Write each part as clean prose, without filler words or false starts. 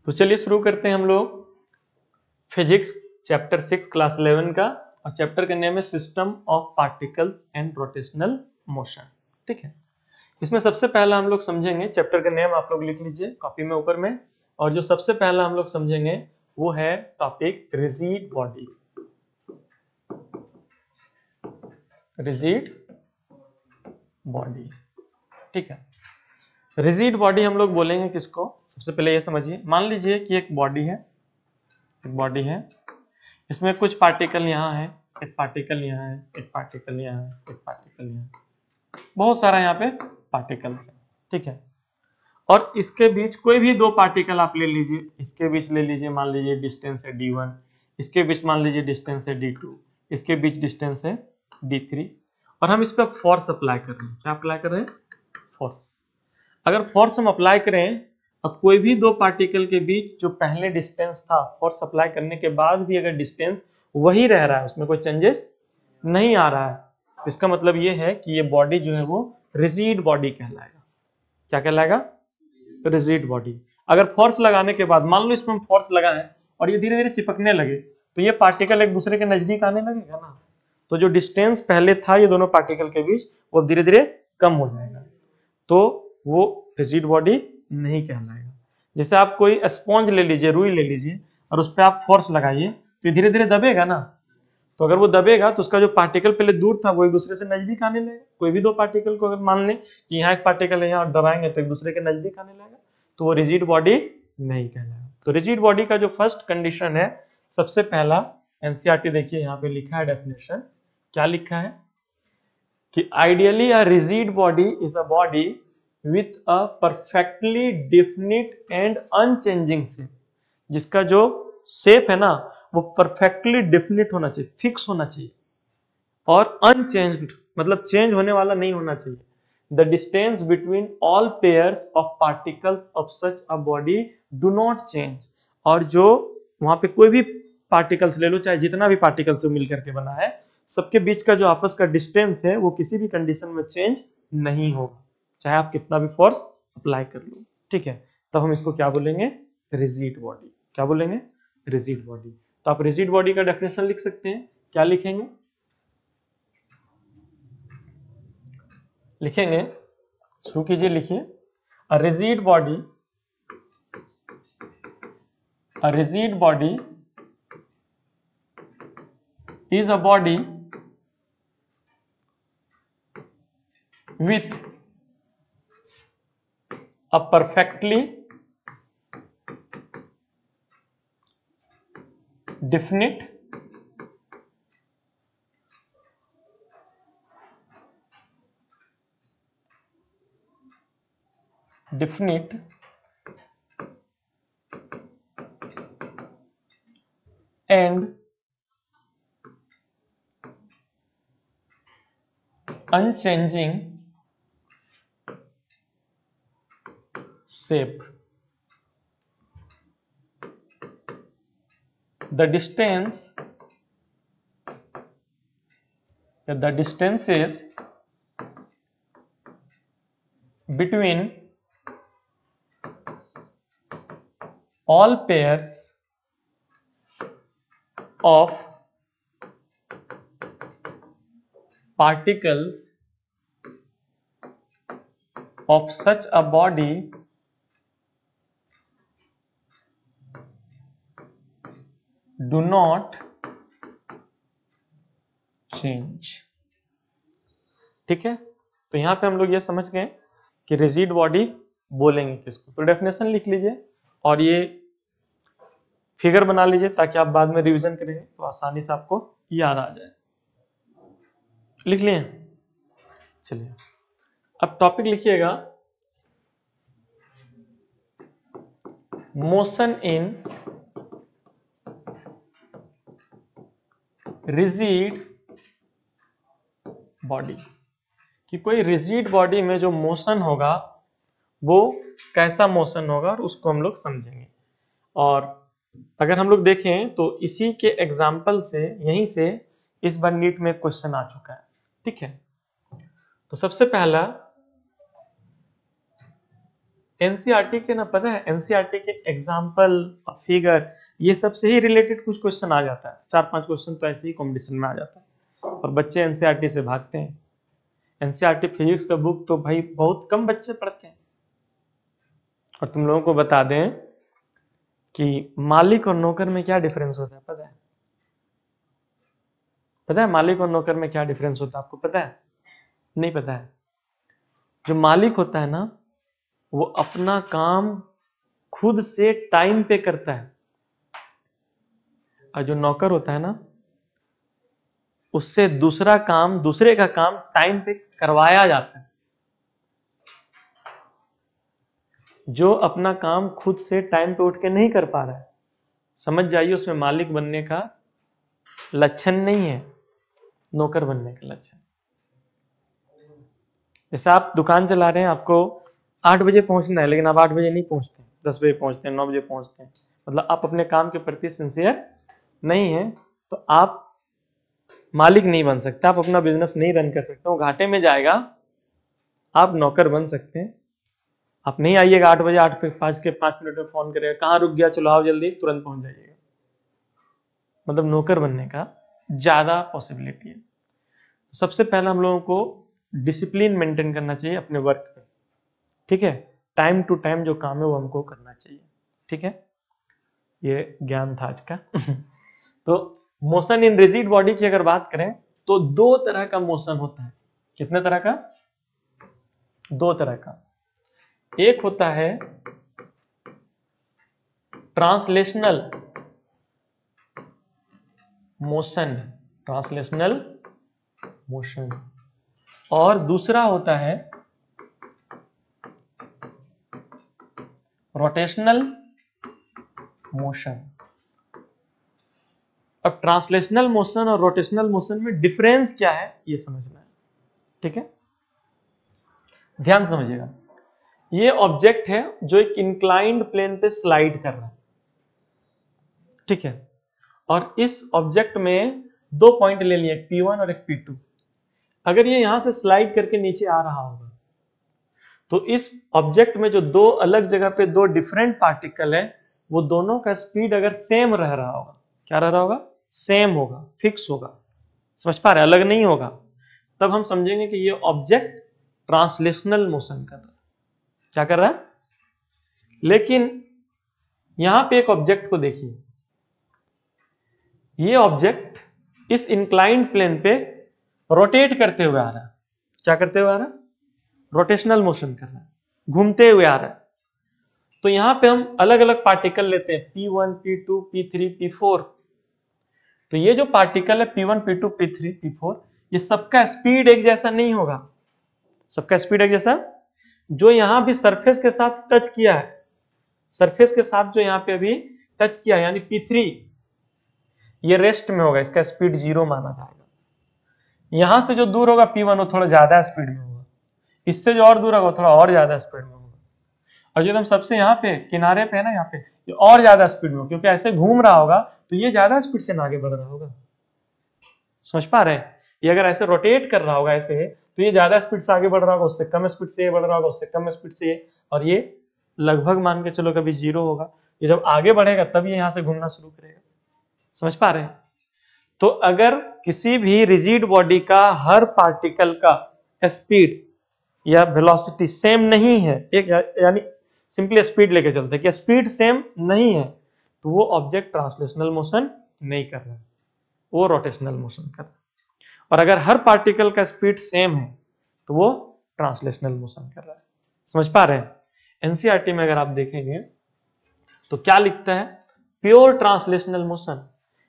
तो चलिए शुरू करते हैं हम लोग फिजिक्स चैप्टर 6 क्लास 11 का, और चैप्टर का नेम है system of particles and rotational motion. ठीक है, इसमें सबसे पहला हम लोग समझेंगे, चैप्टर का नेम आप लोग लिख लीजिए कॉपी में ऊपर में, और जो सबसे पहला हम लोग समझेंगे वो है topic rigid body. Rigid body, ठीक है। रिजिड बॉडी हम लोग बोलेंगे किसको, सबसे पहले ये समझिए, मान लीजिए कि एक बॉडी है, इसमें कुछ पार्टिकल यहाँ है, एक पार्टिकल यहाँ है, एक पार्टिकल यहाँ है, एक पार्टिकल यहाँ है, बहुत सारा यहाँ पे पार्टिकल्स है। ठीक है, और इसके बीच कोई भी दो पार्टिकल आप ले लीजिए, इसके बीच ले लीजिए, मान लीजिए डिस्टेंस है d1, इसके बीच मान लीजिए डिस्टेंस है d2, इसके बीच डिस्टेंस है d3, और हम इस पर फोर्स अप्लाई कर रहे हैं। क्या अप्लाई कर रहे हैं? फोर्स। अगर फोर्स हम अप्लाई करें और कोई भी दो पार्टिकल के बीच जो पहले डिस्टेंस था, फोर्स अप्लाई करने के बाद भी अगर डिस्टेंस वही रह रहा है, उसमें कोई चेंजेस नहीं आ रहा है, तो इसका मतलब ये है कि ये बॉडी जो है वो रिजिड बॉडी कहलाएगा। क्या कहलाएगा? Rigid body. अगर फोर्स लगाने के बाद मान लो इसमें हम फोर्स लगाएं और ये धीरे धीरे चिपकने लगे, तो ये पार्टिकल एक दूसरे के नजदीक आने लगेगा ना, तो जो डिस्टेंस पहले था ये दोनों पार्टिकल के बीच वो धीरे धीरे कम हो जाएगा, तो वो रिजिड बॉडी नहीं कहलाएगा। जैसे आप कोई स्पॉन्ज ले लीजिए, रुई ले लीजिए, और उस पर आप फोर्स लगाइए तो धीरे धीरे दबेगा ना, तो अगर वो दबेगा तो उसका जो पार्टिकल पहले दूर था वो एक दूसरे से नजदीक आने लगेगा। कोई भी दो पार्टिकल को अगर मान लें कि यहाँ एक पार्टिकल है, यहाँ दबाएंगे तो एक दूसरे के नजदीक आने लगेगा, तो वो रिजिड बॉडी नहीं कहलाएगा। तो रिजिड बॉडी का जो फर्स्ट कंडीशन है, सबसे पहला एनसीईआरटी देखिए यहाँ पे लिखा है डेफिनेशन, क्या लिखा है कि ideally a rigid body is a body with a perfectly definite and unchanging shape, जिसका जो शेप है ना वो परफेक्टली डेफिनिट होना चाहिए, फिक्स होना चाहिए, और अनचेंज्ड मतलब चेंज होने वाला नहीं होना चाहिए। The distance between all pairs of particles of such a body do not change, और जो वहां पे कोई भी पार्टिकल्स ले लो, चाहे जितना भी पार्टिकल से मिलकर के बना है, सबके बीच का जो आपस का डिस्टेंस है वो किसी भी कंडीशन में चेंज नहीं होगा, चाहे आप कितना भी फोर्स अप्लाई कर लो। ठीक है, तब हम इसको क्या बोलेंगे? Rigid body. क्या बोलेंगे? Rigid body. तो आप रिजिड बॉडी का डेफिनेशन लिख सकते हैं, क्या लिखेंगे? लिखेंगे, शुरू कीजिए, लिखिए, अ rigid body, a rigid body is a body with a perfectly definite and unchanging shape. The distances between all pairs of particles of such a body do not change। ठीक है, तो यहां पे हम लोग ये समझ गए कि रिजिड बॉडी बोलेंगे किसको। तो डेफिनेशन लिख लीजिए और ये फिगर बना लीजिए ताकि आप बाद में रिवीजन करेंगे तो आसानी से आपको याद आ जाए। लिख लिए? चलिए अब टॉपिक लिखिएगा, मोशन इन रिजिड बॉडी, कि कोई रिजिड बॉडी में जो मोशन होगा वो कैसा मोशन होगा, और उसको हम लोग समझेंगे। और अगर हम लोग देखें तो इसी के एग्जाम्पल से, यहीं से इस बार नीट में क्वेश्चन आ चुका है। ठीक है, तो सबसे पहला एनसीईआरटी के ना, पता है एनसीईआरटी के एग्जाम्पल, फिगर, ये सब से ही रिलेटेड कुछ क्वेश्चन आ जाता है, 4-5 क्वेश्चन तो ऐसे ही कॉम्पिटिशन में आ जाता है और बच्चे एनसीईआरटी से भागते हैं। एनसीईआरटी फिजिक्स का बुक तो भाई बहुत कम बच्चे पढ़ते हैं। और तुम लोगों को बता दें कि मालिक और नौकर में क्या डिफरेंस होता है, पता है? पता है मालिक और नौकर में क्या डिफरेंस होता है, आपको पता है? नहीं पता है? जो मालिक होता है ना, वो अपना काम खुद से टाइम पे करता है, और जो नौकर होता है ना, उससे दूसरे का काम टाइम पे करवाया जाता है। जो अपना काम खुद से टाइम पे उठ के नहीं कर पा रहा है, समझ जाइए उसमें मालिक बनने का लक्षण नहीं है, नौकर बनने का लक्षण। जैसे आप दुकान चला रहे हैं, आपको 8 बजे पहुंचना है, लेकिन आप 8 बजे नहीं पहुंचते, 10 बजे पहुंचते हैं, 9 बजे पहुंचते हैं, मतलब आप अपने काम के प्रति सिंसियर नहीं है, तो आप मालिक नहीं बन सकते, आप अपना बिजनेस नहीं रन कर सकते, वो घाटे में जाएगा। आप नौकर बन सकते हैं। आप नहीं आइएगा 8 बजे, 8:05 के 5 मिनट में फोन करेगा, कहाँ रुक गया, चलो आओ जल्दी, तुरंत पहुंच जाइएगा। मतलब नौकर बनने का ज्यादा पॉसिबिलिटी है। सबसे पहला हम लोगों को डिसिप्लिन मेंटेन करना चाहिए अपने वर्क में, ठीक है? टाइम टू टाइम जो काम है वो हमको करना चाहिए, ठीक है? ये ज्ञान था आज का। तो मोशन इन रिजिड बॉडी की अगर बात करें तो 2 तरह का मोशन होता है। कितने तरह का? 2 तरह का। एक होता है ट्रांसलेशनल मोशन, ट्रांसलेशनल मोशन, और दूसरा होता है रोटेशनल मोशन। अब ट्रांसलेशनल मोशन और रोटेशनल मोशन में डिफरेंस क्या है ये समझना है, ठीक है? ध्यान समझिएगा। ये ऑब्जेक्ट है जो एक इंक्लाइंड प्लेन पे स्लाइड कर रहा है, ठीक है? और इस ऑब्जेक्ट में 2 पॉइंट ले लिए, एक P1 और एक P2। अगर ये यहां से स्लाइड करके नीचे आ रहा होगा तो इस ऑब्जेक्ट में जो 2 अलग जगह पे 2 डिफरेंट पार्टिकल है, वो दोनों का स्पीड अगर सेम रह रहा होगा, क्या रह रहा होगा? सेम होगा, फिक्स होगा। समझ पा रहे? अलग नहीं होगा। तब हम समझेंगे कि ये ऑब्जेक्ट ट्रांसलेशनल मोशन कर रहा है। क्या कर रहा है? लेकिन यहां पे एक ऑब्जेक्ट को देखिए, ये ऑब्जेक्ट इस इंक्लाइंड प्लेन पे रोटेट करते हुए आ रहा है। क्या करते हुए आ रहा है? रोटेशनल मोशन कर रहा है, घूमते हुए आ रहा है। तो यहां पे हम अलग अलग पार्टिकल लेते हैं, P1, P2, P3, P4। तो ये जो पार्टिकल है P1, P2, P3, P4, ये सबका स्पीड एक जैसा नहीं होगा। सबका स्पीड एक जैसा, जो यहां भी सरफेस के साथ टच किया है, सरफेस के साथ जो यहां पे अभी टच किया है, यानी P3, ये रेस्ट में होगा, इसका स्पीड 0 माना जाएगा। यहां से जो दूर होगा P1, वो थोड़ा ज्यादा स्पीड में होगा, इससे जो और दूर होगा थोड़ा और ज्यादा स्पीड में होगा, और जो एकदम सबसे यहाँ पे किनारे पे है ना, यहाँ पे, ये और ज्यादा स्पीड में, क्योंकि ऐसे घूम रहा होगा तो ये ज्यादा स्पीड से आगे बढ़ रहा होगा। समझ पा रहे हैं? ये अगर ऐसे रोटेट कर रहा होगा ऐसे, तो ये ज्यादा स्पीड से आगे बढ़ रहा होगा, उससे कम स्पीड से ये बढ़ रहा होगा, उससे कम स्पीड से ये, और ये लगभग मान के चलो कभी 0 होगा। ये जब आगे बढ़ेगा तब ये यहाँ से घूमना शुरू करेगा। समझ पा रहे हैं? तो अगर किसी भी रिजिड बॉडी का हर पार्टिकल का स्पीड या वेलोसिटी सेम नहीं है, एक यानी सिंपली स्पीड लेके चलते हैं कि स्पीड सेम नहीं है, तो वो ऑब्जेक्ट ट्रांसलेशनल मोशन नहीं कर रहा है, वो रोटेशनल मोशन कर रहा है। और अगर हर पार्टिकल का स्पीड सेम है तो वो ट्रांसलेशनल मोशन कर रहा है। समझ पा रहे हैं? एनसीईआरटी में अगर आप देखेंगे तो क्या लिखता है? Pure translational motion,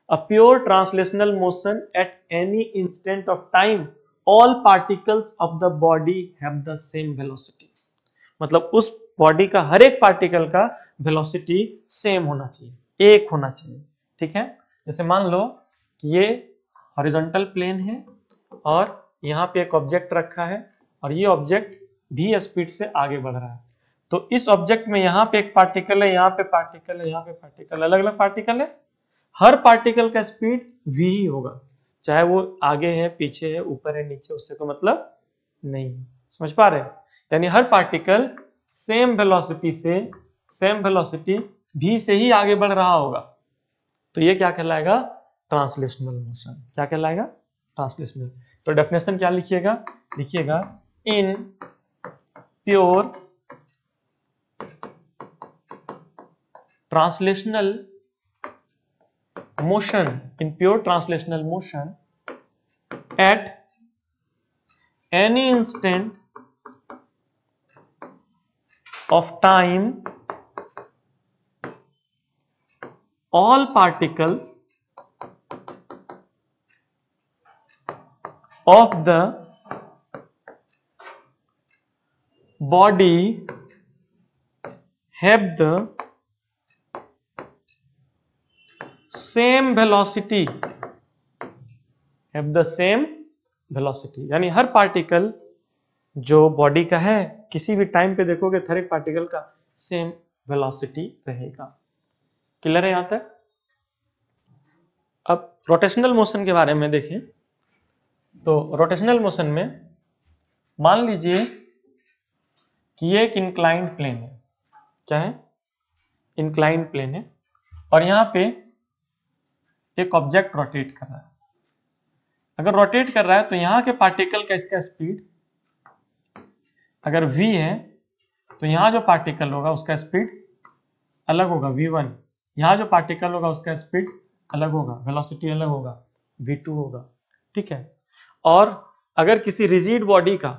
a pure translational motion at any instant of time, all particles of the body have the same velocity. मतलब उस बॉडी का हर एक पार्टिकल का वेलोसिटी सेम होना चाहिए, एक होना चाहिए, ठीक है? जैसे मान लो कि ये हॉरिजॉन्टल प्लेन है और यहाँ पे एक ऑब्जेक्ट रखा है, और ये ऑब्जेक्ट भी स्पीड से आगे बढ़ रहा है। तो इस ऑब्जेक्ट में यहाँ पे एक पार्टिकल है, यहाँ पे पार्टिकल है, यहाँ पे पार्टिकल, अलग अलग पार्टिकल है। हर पार्टिकल का स्पीड v ही होगा, चाहे वो आगे है, पीछे है, ऊपर है, नीचे, उससे कोई मतलब नहीं। समझ पा रहे हैं? यानी हर पार्टिकल सेम वेलोसिटी v से ही आगे बढ़ रहा होगा, तो ये क्या कहलाएगा? Translational motion. क्या कहलाएगा? ट्रांसलेशनल। तो डेफिनेशन क्या लिखिएगा? लिखिएगा in pure translational motion, in pure translational motion, at any instant of time, all particles of the body have the same velocity, यानी हर पार्टिकल जो बॉडी का है किसी भी टाइम पे देखोगे हर एक पार्टिकल का सेम वेलोसिटी रहेगा। क्लियर है यहां तक? अब रोटेशनल मोशन के बारे में देखें तो रोटेशनल मोशन में मान लीजिए कि ये एक इंक्लाइंड प्लेन है। क्या है? इंक्लाइंड प्लेन है और यहां पे एक ऑब्जेक्ट रोटेट कर रहा है। अगर रोटेट कर रहा है तो यहां के पार्टिकल का इसका स्पीड अगर v है तो यहां जो पार्टिकल होगा उसका स्पीड अलग होगा v1, यहां जो पार्टिकल होगा उसका स्पीड अलग होगा, वेलोसिटी अलग होगा, v2 होगा। ठीक है। और अगर किसी रिजिड बॉडी का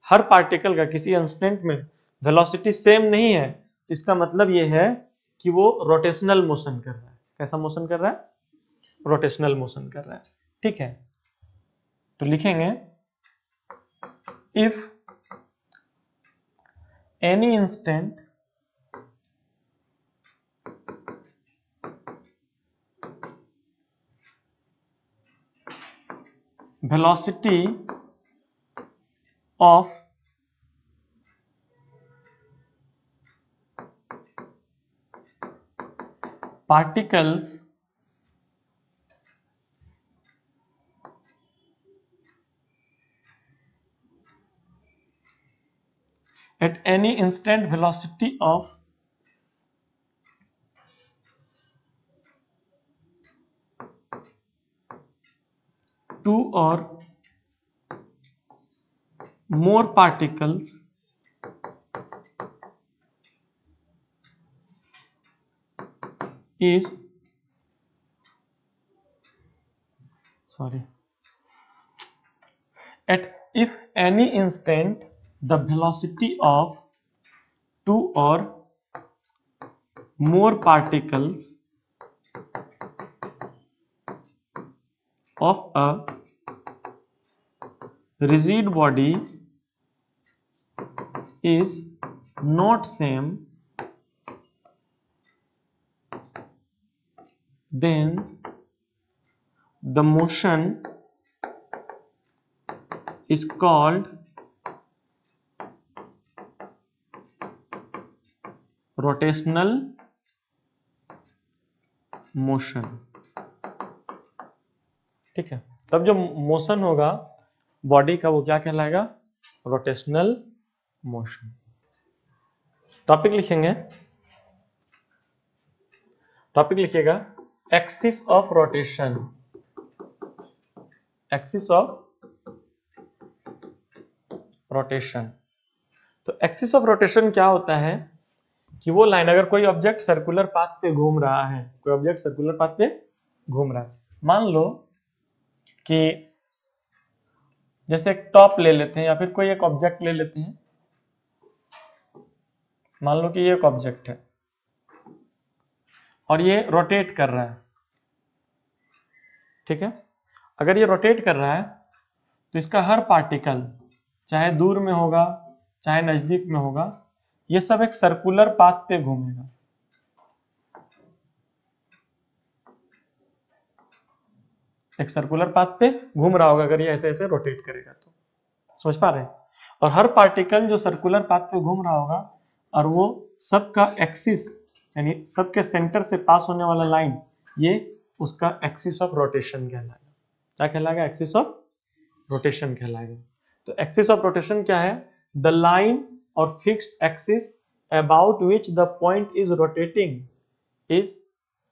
हर पार्टिकल का किसी इंस्टेंट में वेलोसिटी सेम नहीं है तो इसका मतलब यह है कि वो रोटेशनल मोशन कर रहा है। कैसा मोशन कर रहा है? रोटेशनल मोशन कर रहा है। ठीक है, तो लिखेंगे if any instant velocity of particles at any instant velocity of two or more particles is at if any instant the velocity of two or more particles of a rigid body is not same, then the motion is called rotational motion। ठीक है, तब जो motion होगा body का वो क्या कहलाएगा? Rotational motion. Topic लिखेंगे, टॉपिक लिखिएगा axis of rotation. Axis of rotation. तो एक्सिस ऑफ रोटेशन क्या होता है कि वो लाइन अगर कोई ऑब्जेक्ट सर्कुलर पाथ पे घूम रहा है, कोई ऑब्जेक्ट सर्कुलर पाथ पे घूम रहा है, मान लो कि जैसे एक टॉप ले लेते हैं या फिर कोई एक ऑब्जेक्ट ले लेते हैं, मान लो कि ये एक ऑब्जेक्ट है और ये रोटेट कर रहा है। ठीक है, अगर ये रोटेट कर रहा है तो इसका हर पार्टिकल चाहे दूर में होगा चाहे नजदीक में होगा, ये सब एक सर्कुलर पाथ पे घूमेगा। एक सर्कुलर पाथ पे घूम रहा होगा अगर ये ऐसे ऐसे रोटेट करेगा तो। समझ पा रहे हैं? और हर पार्टिकल जो सर्कुलर पाथ पे घूम रहा होगा और वो सबका एक्सिस यानी सबके सेंटर से पास होने वाला लाइन, ये उसका एक्सिस ऑफ रोटेशन कहलाएगा। क्या कहलाएगा? एक्सिस ऑफ रोटेशन कहलाएगा। तो एक्सिस ऑफ रोटेशन क्या है? The line or fixed axis about which the point is rotating is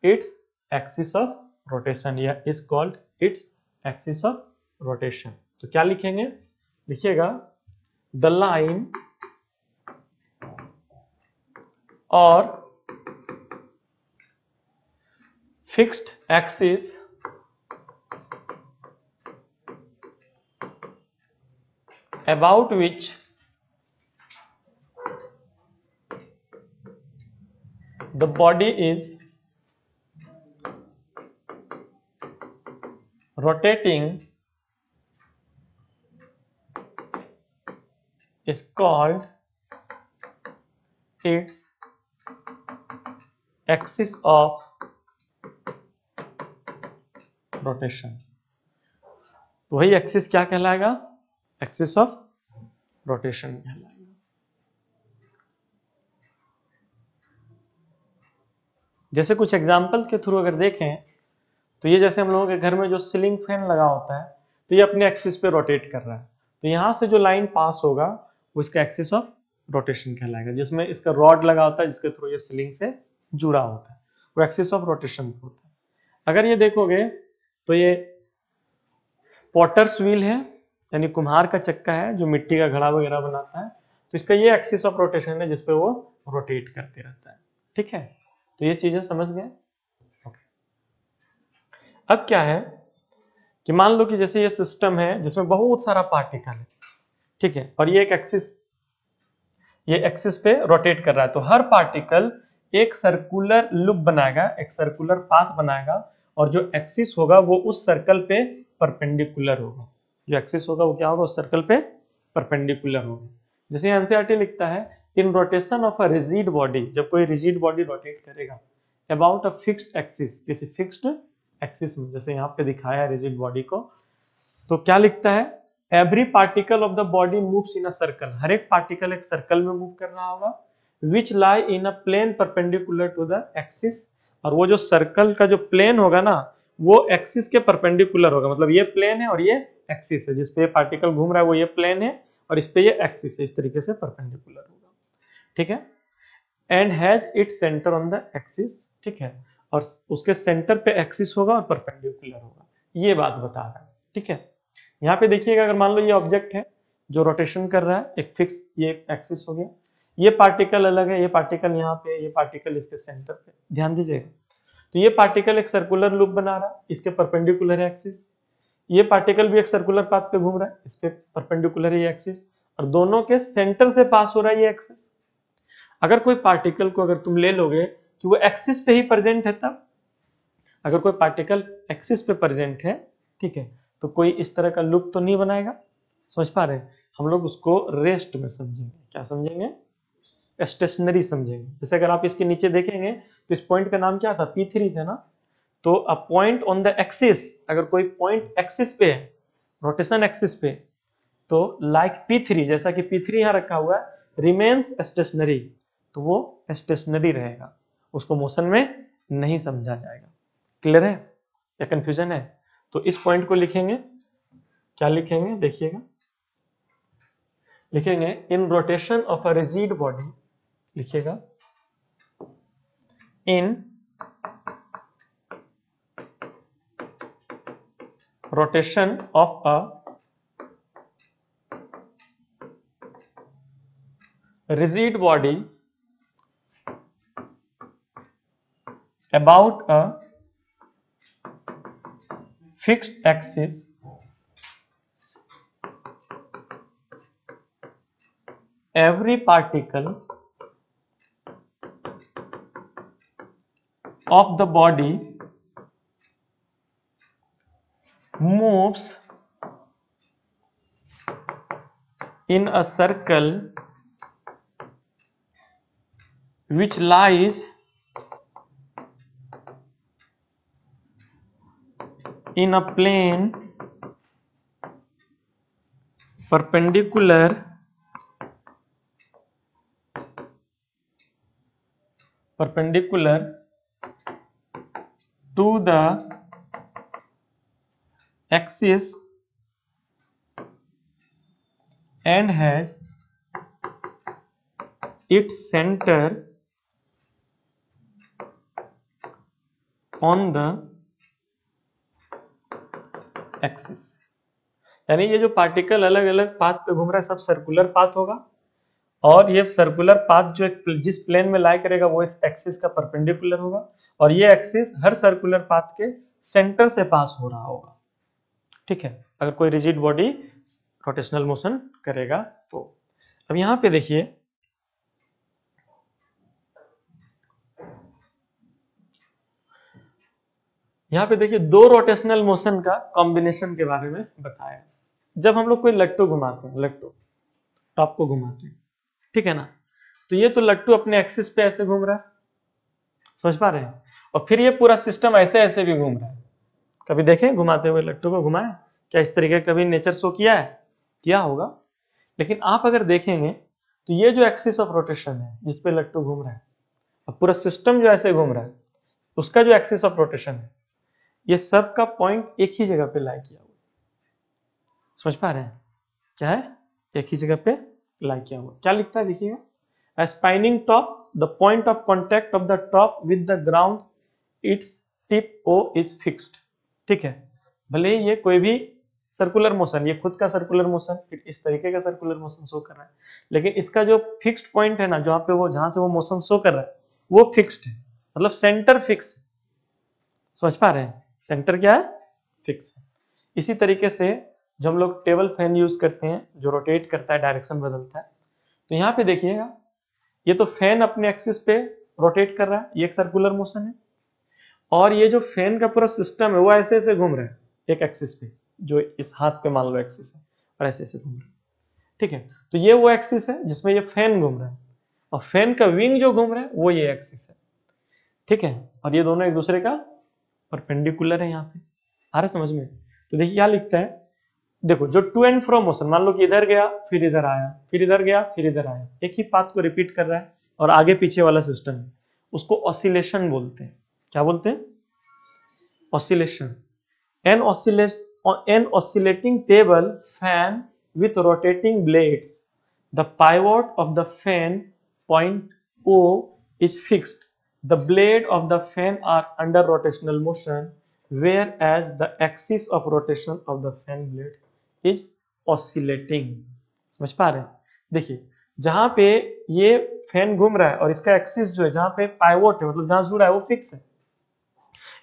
its axis of rotation या is called its axis of rotation. तो क्या लिखेंगे, लिखिएगा the line or fixed axis about which the body is rotating is called its axis of rotation। तो वही axis क्या कहलाएगा, axis of rotation कहलाएगा। जैसे कुछ एग्जाम्पल के थ्रू अगर देखें तो ये जैसे हम लोगों के घर में जो सीलिंग फैन लगा होता है तो ये अपने एक्सिस पे रोटेट कर रहा है, तो यहां से जो लाइन पास होगा वो इसका एक्सिस ऑफ रोटेशन कहलाएगा, जिसमें इसका रॉड लगा होता है जिसके थ्रू ये सीलिंग से जुड़ा होता है, वो एक्सिस ऑफ रोटेशन होता है। अगर ये देखोगे तो ये पॉटर्स व्हील है, यानी कुम्हार का चक्का है जो मिट्टी का घड़ा वगैरह बनाता है, तो इसका ये एक्सिस ऑफ रोटेशन है जिसपे वो रोटेट करते रहता है। ठीक है, तो ये चीजें समझ गए। ओके, अब क्या है कि मान लो कि जैसे ये सिस्टम है जिसमें बहुत सारा पार्टिकल है, ठीक है, और ये एक एक्सिस, ये एक्सिस पे रोटेट कर रहा है, तो हर पार्टिकल एक सर्कुलर लूप बनाएगा, एक सर्कुलर पाथ बनाएगा, और जो एक्सिस होगा वो उस सर्कल पे परपेंडिकुलर होगा। जो एक्सिस होगा वो क्या होगा, उस सर्कल पे परपेंडिकुलर होगा। जैसे एनसीईआरटी लिखता है इन rotation of a rigid body, जब कोई रिजिड बॉडी रोटेट करेगा अबाउट अ फिक्स्ड एक्सिस, किसी फिक्स्ड एक्सिस में, जैसे यहाँ पे दिखाया है रिजिड बॉडी को, तो क्या लिखता है every particle of the body moves in a circle, हर एक पार्टिकल एक सर्कल में मूव कर रहा होगा, which lie in a plane perpendicular to the axis, और वो जो सर्कल का जो प्लेन होगा ना वो एक्सिस के परपेंडिकुलर होगा, मतलब ये प्लेन है और ये एक्सिस है, जिसपे ये पार्टिकल घूम रहा है वो ये प्लेन है और इस पे ये एक्सिस है, इस तरीके से परपेंडिकुलर होगा। ठीक है, and has its centre on the axis, ठीक है, और उसके सेंटर पे एक्सिस होगा और परपेंडिकुलर होगा, ये बात बता रहा है। ठीक है, यहाँ पे देखिएगा अगर मान लो ये ऑब्जेक्ट है जो रोटेशन कर रहा है, एक फिक्स ये एक्सिस हो गया, ये पार्टिकल अलग है, ये पार्टिकल यहाँ पे, ये पार्टिकल इसके सेंटर पे, ध्यान दीजिएगा। तो ये पार्टिकल एक सर्कुलर लूप बना रहा है, इसके परपेंडिकुलर है एक्सिस, ये पार्टिकल भी एक सर्कुलर पाथ पे घूम रहा है, इस पे परपेंडिकुलर है ये एक्सिस, और दोनों के सेंटर से पास हो रहा है ये एक्सिस। अगर कोई पार्टिकल को अगर तुम ले लोगे कि वो एक्सिस पे ही प्रेजेंट है, तब अगर कोई पार्टिकल एक्सिस पे प्रेजेंट है, ठीक है, तो कोई इस तरह का लूप तो नहीं बनाएगा, समझ पा रहे हैं, हम लोग उसको रेस्ट में समझेंगे, क्या समझेंगे, स्टेशनरी समझेंगे। जैसे अगर आप इसके नीचे देखेंगे तो इस पॉइंट का नाम क्या था, P3 था ना, तो a point on the axis, अगर कोई पॉइंट एक्सिस पे है, रोटेशन एक्सिस पे, तो लाइक P3, जैसा कि P3 यहाँ रखा हुआ है, रिमेन्स स्टेशनरी, तो वो स्टेशनरी रहेगा, उसको मोशन में नहीं समझा जाएगा। क्लियर है या कंफ्यूजन है? तो इस पॉइंट को लिखेंगे, क्या लिखेंगे देखिएगा, लिखेंगे in rotation of a rigid body, लिखिएगा in rotation of a rigid body about a fixed axis every particle of the body moves in a circle which lies in a plane perpendicular to the axis and has its center on the axis. यानी ये जो particle अलग अलग path पे घूम रहा है सब सर्कुलर पाथ होगा, और ये सर्कुलर पाथ जो जिस प्लेन में लाई करेगा वो इस एक्सिस का परपेंडिकुलर होगा, और ये एक्सिस हर सर्कुलर पाथ के सेंटर से पास हो रहा होगा। ठीक है, अगर कोई रिजिड बॉडी रोटेशनल मोशन करेगा तो। अब यहां पे देखिए, यहां पे देखिए दो रोटेशनल मोशन का कॉम्बिनेशन के बारे में बताया। जब हम लोग कोई लट्टू घुमाते हैं, लट्टू टॉप को घुमाते हैं, ठीक है ना, तो ये तो लट्टू अपने एक्सिस पे ऐसे घूम रहा है, समझ पा रहे हैं, और फिर ये पूरा सिस्टम ऐसे ऐसे भी घूम रहा है। कभी देखें घुमाते हुए लट्टू को, घुमाए क्या इस तरीके का कभी नेचर शो किया है? किया होगा। लेकिन आप अगर देखेंगे तो ये जो एक्सिस ऑफ रोटेशन है जिसपे लट्टू घूम रहा है, और पूरा सिस्टम जो ऐसे घूम रहा है, उसका जो एक्सिस ऑफ रोटेशन है, ये सब का पॉइंट एक ही जगह पे लाई किया हुआ। समझ पा रहे हैं क्या है? एक ही जगह पे लाई किया हुआ। क्या लिखता है देखिएगा, A spinning top, the point of contact of the top with the ground, its tip O is fixed। ठीक है, भले ही ये कोई भी सर्कुलर मोशन, ये खुद का सर्कुलर मोशन इस तरीके का सर्कुलर मोशन शो कर रहा है, लेकिन इसका जो फिक्स्ड पॉइंट है ना, जहां पे वो, जहां से वो मोशन शो कर रहा है वो फिक्स्ड है, मतलब सेंटर फिक्स। समझ पा रहे हैं? सेंटर क्या है? फिक्स है। इसी तरीके से जो हम लोग टेबल फैन यूज करते हैं जो रोटेट करता है, डायरेक्शन बदलता है, तो यहाँ पे देखिएगा ये तो फैन अपने एक्सिस पे रोटेट कर रहा है, ये एक सर्कुलर मोशन है, और ये जो फैन का पूरा सिस्टम है वो ऐसे ऐसे घूम रहा है एक एक्सिस पे, जो इस हाथ पे मान लो एक्सिस है, और ऐसे ऐसे घूम रहा है। ठीक है, तो ये वो एक्सिस है जिसमें ये फैन घूम रहा है, और फैन का विंग जो घूम रहा है वो ये एक्सिस है। ठीक है, और ये दोनों एक दूसरे का परपेंडिकुलर है। यहाँ पे आ रहा समझ में? तो देखिए क्या लिखता है, देखो जो टू एंड फ्रो मोशन, मान लो कि इधर गया फिर इधर आया, फिर इधर गया फिर इधर आया, एक ही पाथ को रिपीट कर रहा है, और आगे पीछे वाला सिस्टम है, उसको ऑसिलेशन बोलते हैं। क्या बोलते हैं? Oscillation. An oscillating table fan with rotating blades, the pivot of the fan point O is fixed, the blade of the fan are under rotational motion, whereas the axis of rotation of the fan blades is oscillating। समझ पा रहे हैं? देखिए जहां पे ये fan घूम रहा है और इसका एक्सिस जो है, जहां पे पाइवोट है, मतलब जहां जुड़ा है वो फिक्स है,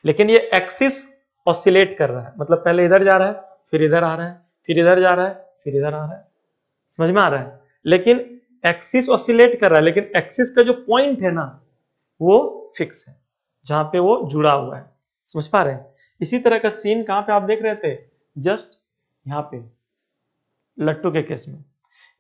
लेकिन ये एक्सिस ऑसिलेट कर रहा है, मतलब पहले इधर जा रहा है फिर इधर आ रहा है, फिर इधर जा रहा है फिर इधर आ रहा है। समझ में आ रहा है? लेकिन एक्सिस ऑसिलेट कर रहा है, लेकिन एक्सिस का जो पॉइंट है ना वो फिक्स है, जहां पे वो जुड़ा हुआ है। समझ पा रहे हैं? इसी तरह का सीन कहां पे आप देख रहे थे? जस्ट यहाँ पे लट्टू के केस में,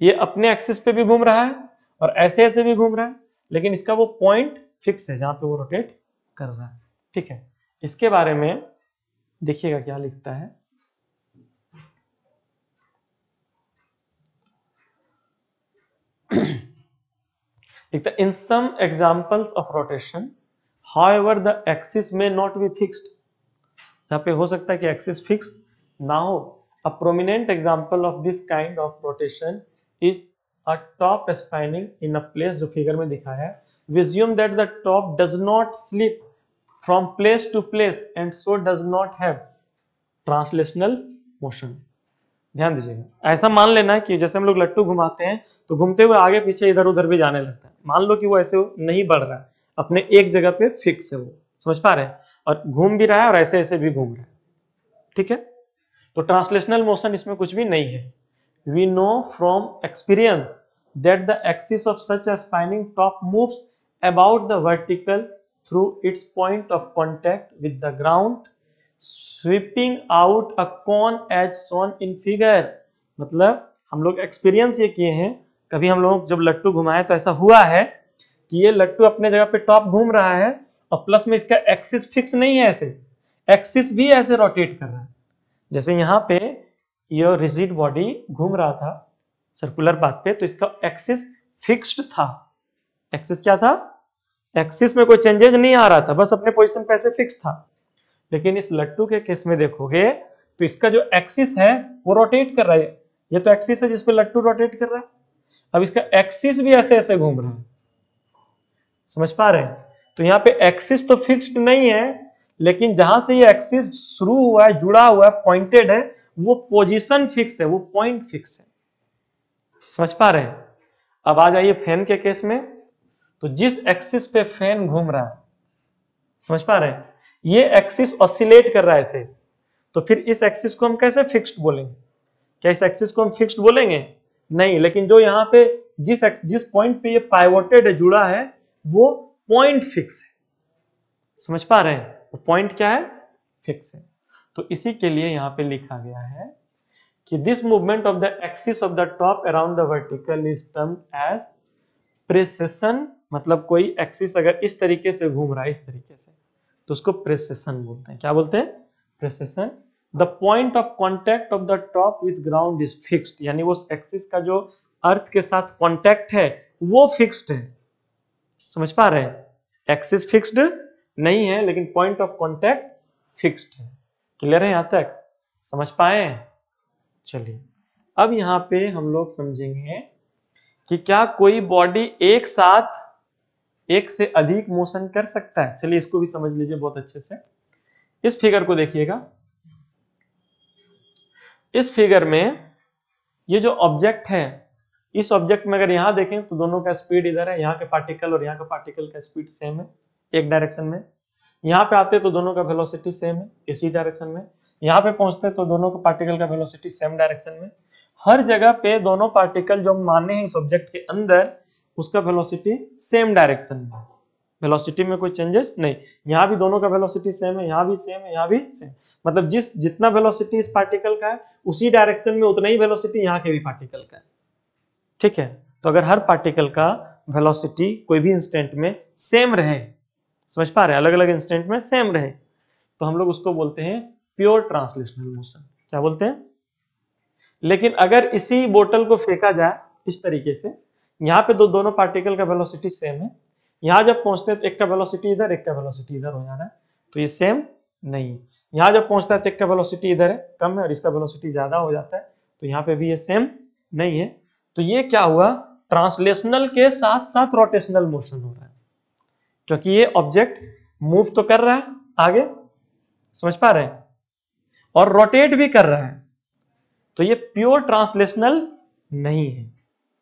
ये अपने एक्सिस पे भी घूम रहा है और ऐसे ऐसे भी घूम रहा है, लेकिन इसका वो पॉइंट फिक्स है जहां पे वो रोटेट कर रहा है। ठीक है, इसके बारे में देखिएगा क्या लिखता है। In some examples of rotation, however, the axis may not be fixed। यहाँ पे हो सकता है कि एक्सिस फिक्स ना हो। A prominent example of this kind of rotation is a top spinning in a place, जो फिगर में दिखाया है। We assume that the top does not slip from place to place and so does not have translational motion। ध्यान दीजिएगा, ऐसा मान लेना कि जैसे हम लोग लट्टू घुमाते हैं तो घूमते हुए आगे पीछे इधर उधर भी जाने लगता है, मान लो कि वो ऐसे नहीं बढ़ रहा है, अपने एक जगह पे फिक्स है वो। समझ पा रहे हैं? और घूम भी रहा है और ऐसे ऐसे भी घूम रहा है। ठीक है, तो ट्रांसलेशनल मोशन इसमें कुछ भी नहीं है। We know from experience that the axis of such a spinning top moves about the vertical through its point of contact with the ground, sweeping out a cone as shown in figure. मतलब हम लोग experience ये किए हैं, कभी हम लोग जब लट्टू घुमाए तो ऐसा हुआ है कि ये लट्टू अपने जगह पे टॉप घूम रहा है और प्लस में इसका एक्सिस फिक्स नहीं है, ऐसे एक्सिस भी ऐसे रोटेट कर रहा है। जैसे यहाँ पे ये रिजिड बॉडी घूम रहा था सर्कुलर पाथ पे, तो इसका एक्सिस फिक्स्ड था। एक्सिस क्या था? एक्सिस में कोई चेंजेस नहीं आ रहा था, बस अपने पोजीशन पे ऐसे फिक्स था। लेकिन इस लट्टू के केस में देखोगे तो इसका जो एक्सिस है वो रोटेट कर रहा है। ये तो एक्सिस है जिसपे लट्टू रोटेट कर रहा है, अब इसका एक्सिस भी ऐसे ऐसे घूम रहा है। समझ पा रहे हैं? तो यहाँ पे एक्सिस तो फिक्स्ड नहीं है, लेकिन जहां से ये एक्सिस शुरू हुआ है, जुड़ा हुआ है, पॉइंटेड है, वो पोजीशन फिक्स है, वो पॉइंट फिक्स है। समझ पा रहे हैं? अब आ जाइए फैन के केस में। तो जिस एक्सिस पे फैन घूम रहा है, समझ पा रहे हैं, ये एक्सिस ऑसिलेट कर रहा है ऐसे, तो फिर इस एक्सिस को हम कैसे फिक्स्ड बोलेंगे? क्या इस एक्सिस को हम फिक्स्ड बोलेंगे? नहीं, लेकिन जो यहाँ पे जिस पॉइंट पे ये पाइवोटेड है, जुड़ा है, वो पॉइंट फिक्स है। समझ पा रहे हैं? वो पॉइंट क्या है? फिक्स है। तो इसी के लिए यहाँ पे लिखा गया है कि this movement of the axis of the top around the vertical is termed as precession. मतलब कोई एक्सिस अगर इस तरीके से घूम रहा है, इस तरीके से, तो उसको प्रेसेशन बोलते हैं। क्या बोलते हैं? Precession. The point of contact of the top with ground is fixed, यानी वो एक्सिस का जो अर्थ के साथ कॉन्टैक्ट है वो फिक्स्ड है। समझ पा रहे हैं? एक्सिस फिक्स्ड नहीं है, लेकिन पॉइंट ऑफ कॉन्टैक्ट फिक्स्ड है। क्लियर है यहां तक? समझ पाए? चलिए, अब यहां पे हम लोग समझेंगे कि क्या कोई बॉडी एक साथ एक से अधिक मोशन कर सकता है। चलिए इसको भी समझ लीजिए बहुत अच्छे से। इस फिगर को देखिएगा। इस फिगर में ये जो ऑब्जेक्ट है, इस ऑब्जेक्ट में अगर यहां देखें तो दोनों का स्पीड इधर है, यहाँ के पार्टिकल और यहाँ का पार्टिकल का स्पीड सेम है एक डायरेक्शन में। यहाँ पे आते तो दोनों का वेलोसिटी सेम है इसी डायरेक्शन में। यहाँ पे पहुंचते तो दोनों का पार्टिकल का वेलोसिटी सेम डायरेक्शन में। हर जगह पे दोनों पार्टिकल जो हम माने हैं इस ऑब्जेक्ट के अंदर, उसका वेलोसिटी सेम डायरेक्शन में, वेलोसिटी में कोई चेंजेस नहीं। यहाँ भी दोनों का वेलोसिटी सेम है, यहाँ भी सेम है, यहाँ भी सेम। मतलब जितना वेलोसिटी इस पार्टिकल का है, उसी डायरेक्शन में उतना ही वेलोसिटी यहाँ के भी पार्टिकल का है। ठीक है? तो अगर हर पार्टिकल का वेलोसिटी कोई भी इंस्टेंट में सेम रहे, समझ पा रहे हैं, अलग अलग इंस्टेंट में सेम रहे, तो हम लोग उसको बोलते हैं प्योर ट्रांसलेशनल मोशन। क्या बोलते हैं? लेकिन अगर इसी बोतल को फेंका जाए इस तरीके से, यहाँ पे दोनों पार्टिकल का वेलोसिटी सेम है, यहाँ जब पहुंचते हैं तो एक का वेलोसिटी इधर, एक का वेलोसिटी इधर हो जा रहा है, तो ये सेम नहीं। यहाँ जब पहुंचता है तो एक का वेलोसिटी इधर है, कम है, और इसका वेलोसिटी ज्यादा हो जाता है, तो यहाँ पे भी ये सेम नहीं है। तो ये क्या हुआ? ट्रांसलेशनल के साथ साथ रोटेशनल मोशन हो रहा है, क्योंकि ये ऑब्जेक्ट मूव तो कर रहा है आगे, समझ पा रहे हैं, और रोटेट भी कर रहा है। तो ये प्योर ट्रांसलेशनल नहीं है,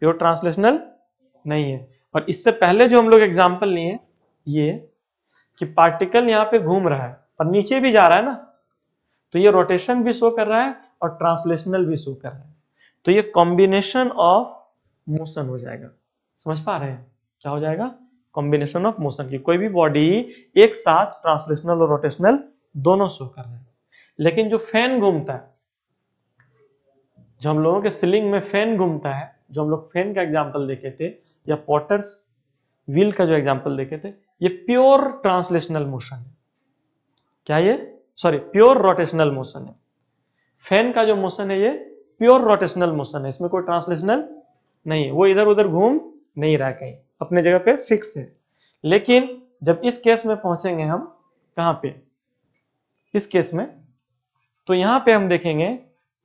प्योर ट्रांसलेशनल नहीं है। और इससे पहले जो हम लोग एग्जांपल लिए, ये कि पार्टिकल यहाँ पे घूम रहा है और नीचे भी जा रहा है ना, तो ये रोटेशन भी शो कर रहा है और ट्रांसलेशनल भी शो कर रहा है। तो ये कॉम्बिनेशन ऑफ मोशन हो जाएगा। समझ पा रहे हैं? क्या हो जाएगा? कॉम्बिनेशन ऑफ मोशन की कोई भी बॉडी एक साथ ट्रांसलेशनल और रोटेशनल दोनों शो कर रहे हैं। लेकिन जो फैन घूमता है, जो हम लोगों के सीलिंग में फैन घूमता है, जो हम लोग फैन का एग्जांपल देखे थे, या पॉटर्स व्हील का जो एग्जांपल देखे थे, ये प्योर ट्रांसलेशनल मोशन है। क्या ये? सॉरी, प्योर रोटेशनल मोशन है। फैन का जो मोशन है ये प्योर रोटेशनल मोशन है, इसमें कोई ट्रांसलेशनल नहीं है, वो इधर उधर घूम नहीं रहा, कहीं अपने जगह पे फिक्स है। लेकिन जब इस केस में पहुंचेंगे हम, कहां पे? इस केस में, तो यहां पे हम देखेंगे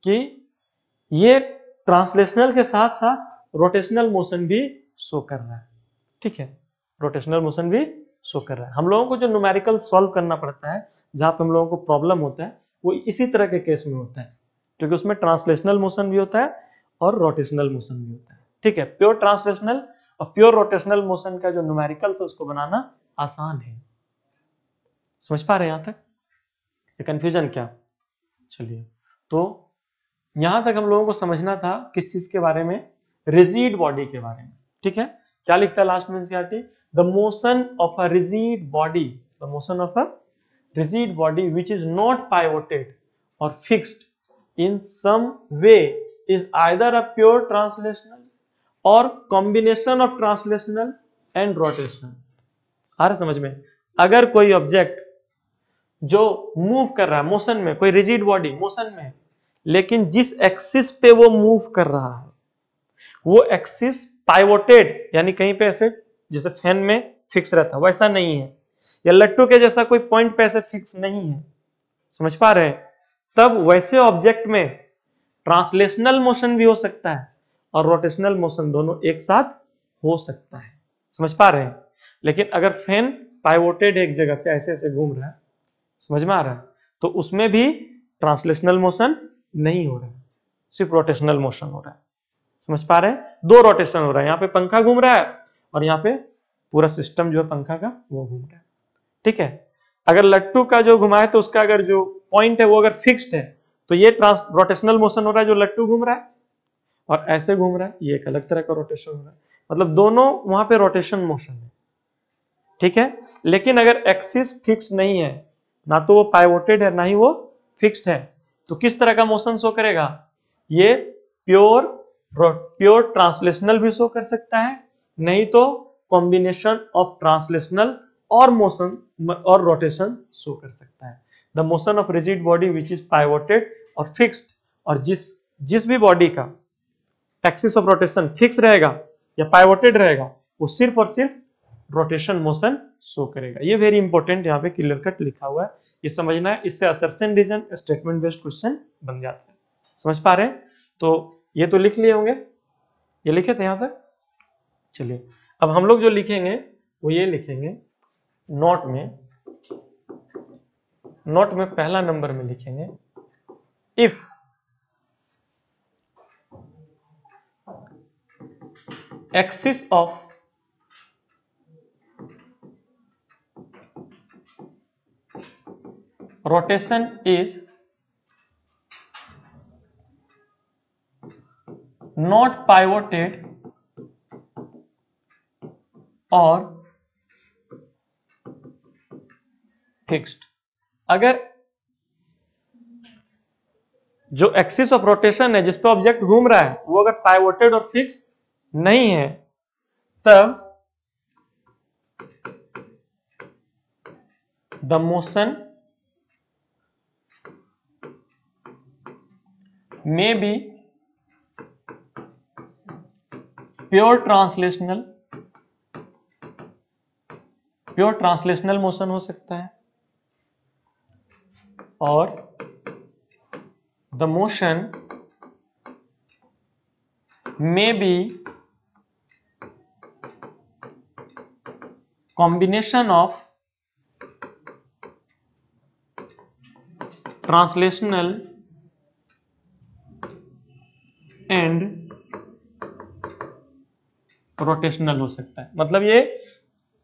कि ये ट्रांसलेशनल के साथ साथ रोटेशनल मोशन भी शो कर रहा है। ठीक है? रोटेशनल मोशन भी शो कर रहा है। हम लोगों को जो न्यूमेरिकल सॉल्व करना पड़ता है, जहां पे हम लोगों को प्रॉब्लम होता है, वो इसी तरह के केस में होता है, क्योंकि उसमें ट्रांसलेशनल मोशन भी होता है और रोटेशनल मोशन भी होता है। ठीक है? प्योर ट्रांसलेशनल और प्योर रोटेशनल मोशन का जो न्यूमेरिकल्स है उसको बनाना आसान है। समझ पा रहे हैं यहां तक? ये कंफ्यूजन क्या? चलिए, तो यहां तक हम लोगों को समझना था किस चीज के बारे में? रिजिड बॉडी के बारे में। ठीक है? क्या लिखता है लास्ट में NCERT? The motion of a rigid body, the motion of a rigid body which is not pivoted or fixed in some way is either a pure translational or combination of translational and rotational. आ रहा समझ में? अगर कोई object जो move कर रहा है मोशन में, कोई रिजिड बॉडी मोशन में, लेकिन जिस एक्सिस पे वो मूव कर रहा है वो एक्सिस पाइवोटेड, यानी कहीं पे ऐसे जैसे फैन में फिक्स रहता है वैसा नहीं है, या लट्टू के जैसा कोई पॉइंट पे ऐसे फिक्स नहीं है, समझ पा रहे हैं? तब वैसे ऑब्जेक्ट में ट्रांसलेशनल मोशन भी हो सकता है और रोटेशनल मोशन दोनों एक साथ हो सकता है। समझ पा रहे हैं? लेकिन अगर फैन पाइवोटेड एक जगह पे ऐसे ऐसे घूम रहा है, समझ में आ रहा है, तो उसमें भी ट्रांसलेशनल मोशन नहीं हो रहा है, सिर्फ रोटेशनल मोशन हो रहा है। समझ पा रहे हैं? दो रोटेशन हो रहा है, यहाँ पे पंखा घूम रहा है और यहाँ पे पूरा सिस्टम जो है पंखा का वो घूम रहा है। ठीक है, अगर लट्टू का जो घुमाए तो उसका अगर जो पॉइंट है वो अगर फिक्स्ड है तो ये रोटेशनल मोशन हो रहा है जो लट्टू घूम रहा है, और ऐसे घूम रहा है ये एक अलग तरह का रोटेशन हो रहा है, मतलब दोनों वहां पे रोटेशन मोशन है। ठीक है, लेकिन अगर एक्सिस फिक्स नहीं है, ना तो वो पाइवोटेड है ना ही वो फिक्स्ड है, तो किस तरह का मोशन शो करेगा? ये प्योर ट्रांसलेशनल भी शो कर सकता है, नहीं तो कॉम्बिनेशन ऑफ ट्रांसलेशनल और मोशन और रोटेशन शो कर सकता है। The motion of rigid body which is pivoted or fixed, और जिस भी बॉडी का एक्सिस ऑफ रोटेशन फिक्स रहेगा या पाइवोटेड रहेगा वो सिर्फ और सिर्फ रोटेशन मोशन शो करेगा। ये वेरी इंपॉर्टेंट यहाँ पे क्लियर कट लिखा हुआ है, ये समझना है, इससे assertion reason statement based question बन जाता है। समझ पा रहे हैं? तो ये तो लिख लिए होंगे, ये लिखे थे यहाँ तक। चलिए अब हम लोग जो लिखेंगे वो ये लिखेंगे नोट में पहला नंबर में लिखेंगे if axis of rotation is not pivoted or fixed। अगर जो एक्सिस ऑफ रोटेशन है जिस पे ऑब्जेक्ट घूम रहा है वो अगर पाइवोटेड और फिक्स नहीं है, तब the motion may be pure translational motion हो सकता है, और the motion may be combination of translational and rotational हो सकता है। मतलब ये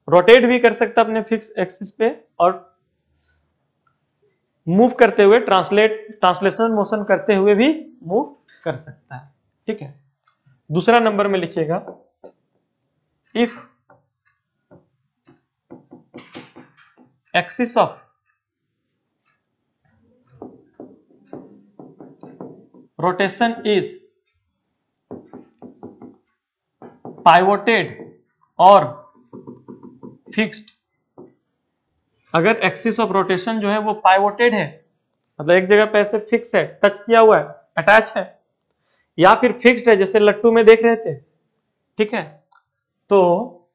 रोटेट भी कर सकता है अपने फिक्स एक्सिस पे और मूव करते हुए ट्रांसलेशन मोशन करते हुए भी मूव कर सकता है। ठीक है, दूसरा नंबर में लिखिएगा if axis of rotation is pivoted or fixed. अगर एक्सिस ऑफ रोटेशन जो है वो पाइवोटेड है, मतलब एक जगह पे ऐसे फिक्स है, टच किया हुआ है, अटैच है, या फिर फिक्स्ड है जैसे लट्टू में देख रहे थे। ठीक है, तो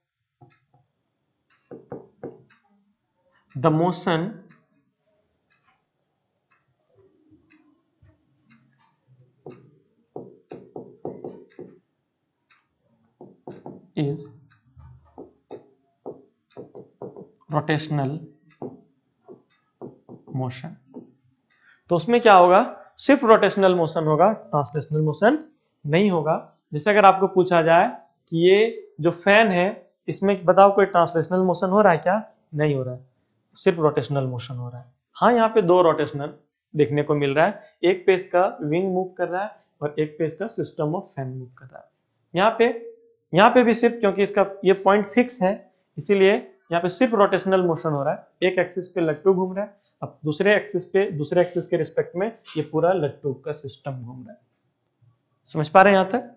the motion is rotational motion। तो उसमें क्या होगा? सिर्फ रोटेशनल मोशन होगा, ट्रांसलेशनल मोशन नहीं होगा। जैसे अगर आपको पूछा जाए कि ये जो फैन है इसमें बताओ कोई ट्रांसलेशनल मोशन हो रहा है क्या? नहीं हो रहा है, सिर्फ रोटेशनल मोशन हो रहा है। हाँ, यहाँ पे दो रोटेशनल देखने को मिल रहा है, एक पे इसका विंग मूव कर रहा है और एक पे इसका सिस्टम ऑफ फैन मूव कर रहा है। यहाँ पे भी सिर्फ क्योंकि इसका ये पॉइंट फिक्स है इसीलिए यहाँ पे सिर्फ रोटेशनल मोशन हो रहा है। एक एक्सिस पे लट्टू घूम रहा है, अब दूसरे एक्सिस के रिस्पेक्ट में ये पूरा लट्टू का सिस्टम घूम रहा है। समझ पा रहे हैं यहाँ तक?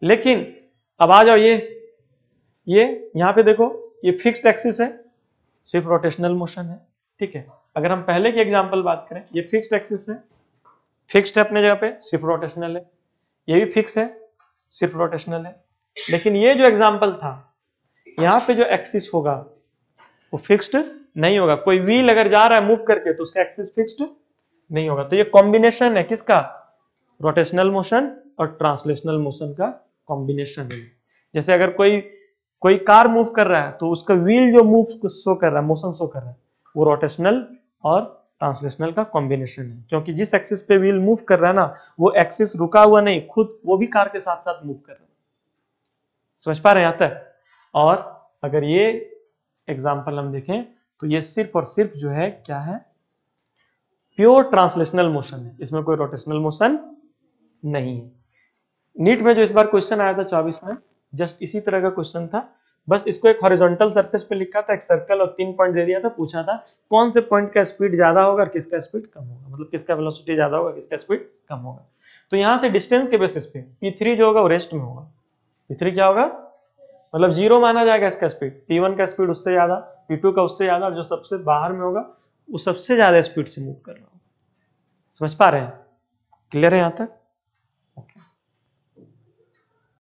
लेकिन अब आ जाओ ये यहाँ पे देखो, ये फिक्स्ड एक्सिस है, सिर्फ रोटेशनल मोशन है। ठीक है, अगर हम पहले की एग्जांपल बात करें, ये फिक्स्ड एक्सिस है, फिक्स्ड है अपने जगह पे, सिर्फ रोटेशनल है, ये भी फिक्स है, सिर्फ रोटेशनल है। लेकिन ये जो एग्जांपल था, यहाँ पे जो एक्सिस होगा वो फिक्स्ड नहीं होगा। कोई व्हील अगर जा रहा है मूव करके तो उसका एक्सिस फिक्स्ड नहीं होगा। तो ये कॉम्बिनेशन है किसका? रोटेशनल मोशन और ट्रांसलेशनल मोशन का कॉम्बिनेशन है। जैसे अगर कोई कोई कार मूव कर रहा है तो उसका व्हील जो मूव शो कर रहा है, मोशन शो कर रहा है, वो रोटेशनल और ट्रांसलेशनल का कॉम्बिनेशन है, क्योंकि जिस एक्सिस पे व्हील मूव कर रहा है ना, वो एक्सिस रुका हुआ नहीं, खुद वो भी कार के साथ साथ मूव कर रहा है। समझ पा रहे हैं यहाँ तक? और अगर ये एग्जाम्पल हम देखें तो ये सिर्फ और सिर्फ जो है क्या है, प्योर ट्रांसलेशनल मोशन है, इसमें कोई रोटेशनल मोशन नहीं है। नीट में जो इस बार क्वेश्चन आया था 24 में, जस्ट इसी तरह का क्वेश्चन था, बस इसको एक हॉरिजॉन्टल सरफेस पे लिखा था, एक सर्कल और 3 पॉइंट दे दिया था, पूछा था कौन से पॉइंट का स्पीड ज्यादा होगा और किसका स्पीड कम होगा, मतलब किसका वेलोसिटी ज्यादा होगा किसका स्पीड कम होगा। तो यहां से डिस्टेंस के बेसिस पे P3 जो होगा वो रेस्ट में होगा। P3 क्या होगा, मतलब 0 माना जाएगा इसका स्पीड, P1 का स्पीड उससे ज्यादा, P2 का उससे ज्यादा, और जो सबसे बाहर में होगा वो सबसे ज्यादा स्पीड से मूव कर रहा होगा। समझ पा रहे हैं? क्लियर है यहां तक? ओके।